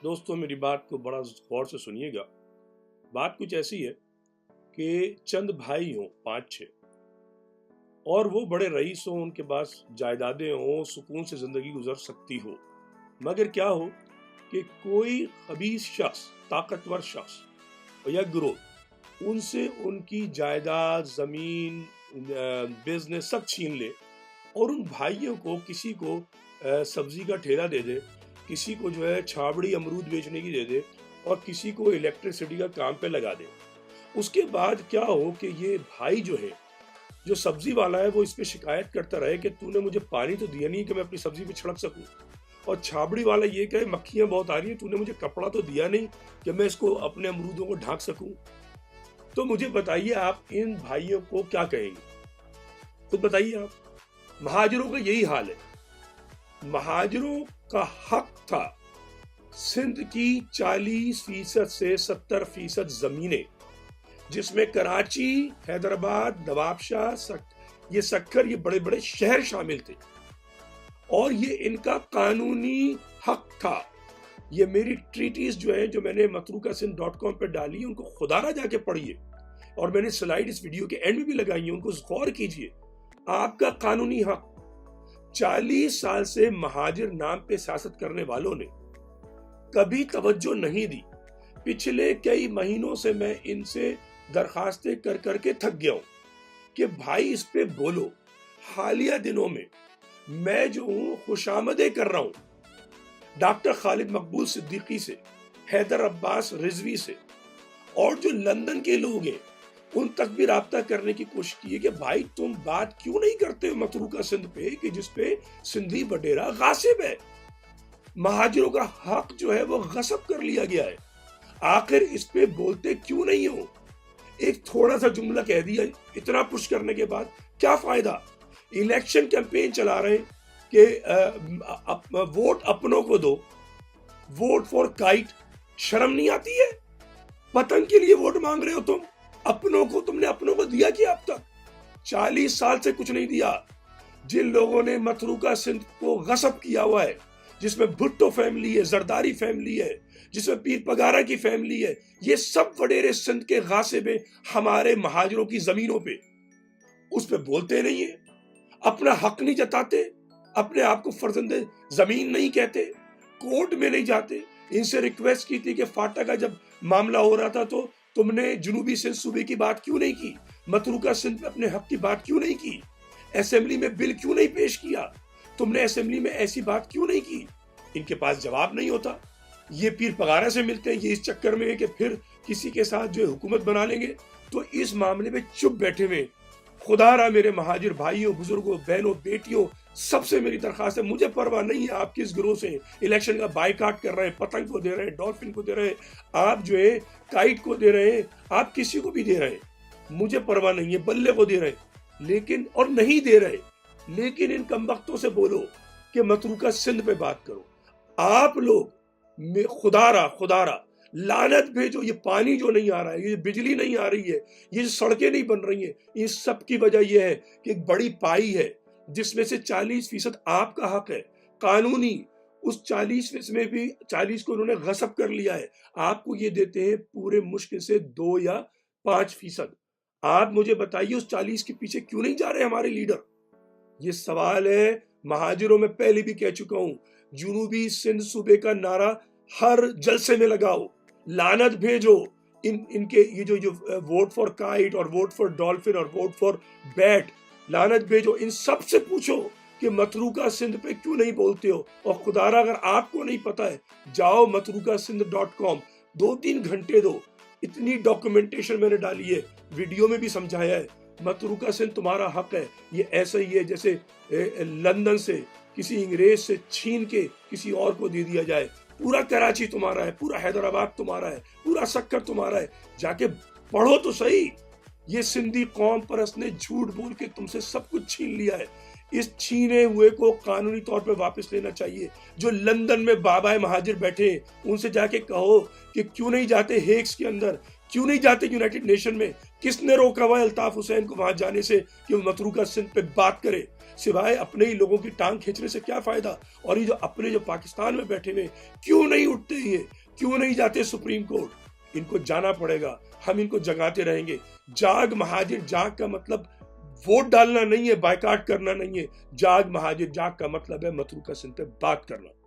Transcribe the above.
دوستوں میری بات کو بڑا غور سے سنیے گا. بات کچھ ایسی ہے کہ چند بھائی ہوں 5-6 اور وہ بڑے رئیس ہوں، ان کے پاس جائیدادیں ہوں، سکون سے زندگی گزر سکتی ہو، مگر کیا ہو کہ کوئی خبیث شخص، طاقتور شخص یا گروہ ان سے ان کی جائیداد، زمین، بزنس سب چھین لے اور ان بھائیوں کو کسی کو سبزی کا ٹھیلا دے دے، کسی کو جو ہے چھابڑی امرود بیچنے کی دے دے اور کسی کو الیکٹریسٹی کا کام پہ لگا دے. اس کے بعد کیا ہو کہ یہ بھائی جو ہے، جو سبزی والا ہے، وہ اس پہ شکایت کرتا رہے کہ تو نے مجھے پانی تو دیا نہیں کہ میں اپنی سبزی پہ چھڑک سکوں، اور چھابڑی والا یہ کہے مکھیاں بہت آ رہی ہیں، تو نے مجھے کپڑا تو دیا نہیں کہ میں اس کو اپنے امرودوں کو ڈھانک سکوں. تو مجھے بتائیے آپ ان بھائیوں کو کیا کہیں گے؟ خود بتائیے آپ. مہاجروں کا یہی حال ہے. مہاجروں کا حق تھا سندھ کی 40% سے 70% زمینیں، جس میں کراچی، حیدرآباد، نواب شاہ، یہ سکر، یہ بڑے بڑے شہر شامل تھے، اور یہ ان کا قانونی حق تھا. یہ میری ٹریٹیز جو ہیں، جو میں نے matrukasin.com پہ ڈالی، ان کو خدا نہ جا کے پڑھیے، اور میں نے سلائیڈ اس ویڈیو کے اینڈ میں بھی لگائی ہیں، ان کو غور کیجئے. آپ کا قانونی حق. 40 سال سے مہاجر نام پہ سیاست کرنے والوں نے کبھی توجہ نہیں دی. پچھلے کئی مہینوں سے میں ان سے درخواستیں کر کر کے تھک گیا ہوں کہ بھائی اس پہ بولو. حالیہ دنوں میں میں جو ہوں خوشامدیں کر رہا ہوں ڈاکٹر خالد مقبول صدیقی سے، حیدر عباس رضوی سے، اور جو لندن کے لوگ ہیں ان تک بھی رابطہ کرنے کی کوشش کی ہے کہ بھائی تم بات کیوں نہیں کرتے متروکہ سندھ پہ، کہ جس پہ سندھی وڈیرا غاصب ہے. مہاجروں کا حق جو ہے وہ غصب کر لیا گیا ہے. آخر اس پہ بولتے کیوں نہیں ہو؟ ایک تھوڑا سا جملہ کہہ دیا، اتنا پش کرنے کے بعد کیا فائدہ؟ الیکشن کیمپین چلا رہے ہیں کہ ووٹ اپنوں کو دو، ووٹ فار کائٹ. شرم نہیں آتی ہے؟ پتنگ کے لیے ووٹ مانگ رہے ہو تم. اپنوں کو تم نے اپنوں کو دیا کیا اب تک؟ 40 سال سے کچھ نہیں دیا. جن لوگوں نے متروکہ سندھ کو غصب کیا ہوا ہے، جس میں بھٹو فیملی ہے، زرداری فیملی ہے، جس میں پیر پگارا کی فیملی ہے، یہ سب وڈیرے سندھ کے غاصب ہیں ہمارے مہاجروں کی زمینوں پہ. اس پہ بولتے نہیں ہیں، اپنا حق نہیں جتاتے، اپنے آپ کو فرزند زمین نہیں کہتے، کورٹ میں نہیں جاتے. ان سے ریکویسٹ کی تھی کہ فاٹا کا جب معاملہ ہو رہا تھا تو تم نے جنوبی سندھ صوبے کی بات کیوں نہیں کی؟ متروکہ سندھ میں اپنے حق کی بات کیوں نہیں کی؟ اسمبلی میں بل کیوں نہیں پیش کیا؟ تم نے اسمبلی میں ایسی بات کیوں نہیں کی؟ ان کے پاس جواب نہیں ہوتا. یہ پیر پگارا سے ملتے ہیں، یہ اس چکر میں ہے کہ پھر کسی کے ساتھ جو حکومت بنا لیں گے. تو اس معاملے میں چپ بیٹھے ہوئے. خدا را میرے مہاجر بھائیوں، بزرگوں، بہنوں، بیٹیوں، سب سے میری درخواست ہے، مجھے پرواہ نہیں ہے آپ کس گروہ سے الیکشن کا بائیکاٹ کر رہے ہیں، پتنگ کو دے رہے ہیں، ڈالفن کو دے رہے ہیں، آپ جو ہے کائٹ کو دے رہے ہیں، آپ کسی کو بھی دے رہے ہیں، مجھے پرواہ نہیں ہے، بلے کو دے رہے ہیں، لیکن اور نہیں دے رہے، لیکن ان کمبختوں سے بولو کہ متروکہ سندھ پہ بات کرو. آپ لوگ خدا را لعنت بھیجو. یہ پانی جو نہیں آ رہا ہے، یہ بجلی نہیں آ رہی ہے، یہ سڑکیں نہیں بن رہی ہیں، یہ سب کی وجہ یہ ہے کہ ایک بڑی پائی ہے جس میں سے 40% آپ کا حق ہے قانونی. اس 40% میں بھی 40 کو انہوں نے غصب کر لیا ہے. آپ کو یہ دیتے ہیں پورے مشکل سے 2 یا 5%. آپ مجھے بتائیے اس 40 کے پیچھے کیوں نہیں جا رہے ہمارے لیڈر؟ یہ سوال ہے. مہاجروں میں پہلے بھی کہہ چکا ہوں، جنوبی سندھ صوبے کا نعرہ ہر جلسے میں لگاؤ، لعنت بھیجو ان کے یہ جو ووٹ فار کائٹ اور ووٹ فار ڈالفن اور ووٹ فار بیٹ، لعنت بھیجو. ان سب سے پوچھو کہ متروکہ سندھ پہ کیوں نہیں بولتے ہو. اور خدا را اگر آپ کو نہیں پتا ہے، جاؤ matrukasin.com، 2-3 گھنٹے دو. اتنی ڈاکومنٹیشن میں نے ڈالی ہے، ویڈیو میں بھی سمجھایا ہے. متروکہ سندھ تمہارا حق ہے. یہ ایسا ہی ہے جیسے لندن سے کسی انگریز سے چھین کے کسی اور کو دے دیا جائے. پورا کراچی تمہارا ہے، پورا حیدرآباد تمہارا ہے، پورا سکر تمہارا ہے. جا کے پڑھو تو صحیح. یہ سندھی قوم پرست نے جھوٹ بول کے تم سے سب کچھ چھین لیا ہے. اس چھینے ہوئے کو قانونی طور پہ واپس لینا چاہیے. جو لندن میں بابا مہاجر بیٹھے ان سے جا کے کہو کہ کیوں نہیں جاتے ہیگز کے اندر، کیوں نہیں جاتے یونائٹڈ نیشن میں؟ کس نے روکا ہوا ہے الطاف حسین کو وہاں جانے سے کہ وہ متروکہ سندھ پہ بات کرے؟ سوائے اپنے ہی لوگوں کی ٹانگ کھینچنے سے کیا فائدہ؟ اور یہ جو اپنے جو پاکستان میں بیٹھے ہوئے کیوں نہیں اٹھتے؟ یہ کیوں نہیں جاتے سپریم کورٹ؟ ان کو جانا پڑے گا، ہم ان کو جگاتے رہیں گے۔ جاگ مہاجر جاگ کا مطلب ووٹ ڈالنا نہیں ہے، بائیکاٹ کرنا نہیں ہے۔ جاگ مہاجر جاگ کا مطلب ہے متروکہ سندھ پہ بات کرنا۔